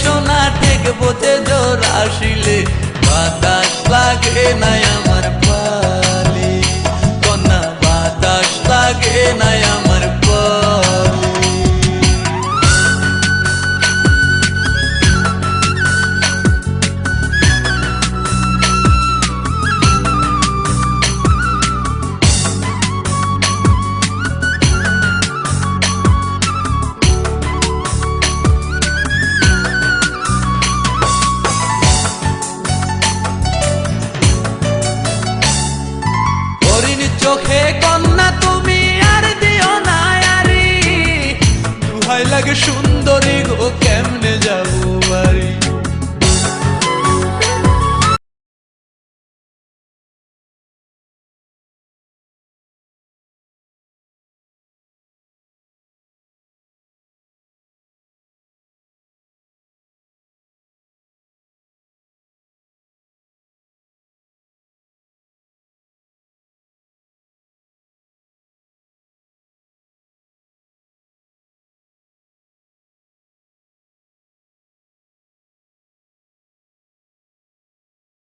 সোনা ঠেকবো যে জোর আসিলে বাতাস লাগে নাই আমার পালে কন্যা বাতাস লাগে নাই আমার পালে চোখে কন্যা তুমি আর দিও না আরি দুহাই লাগে শুন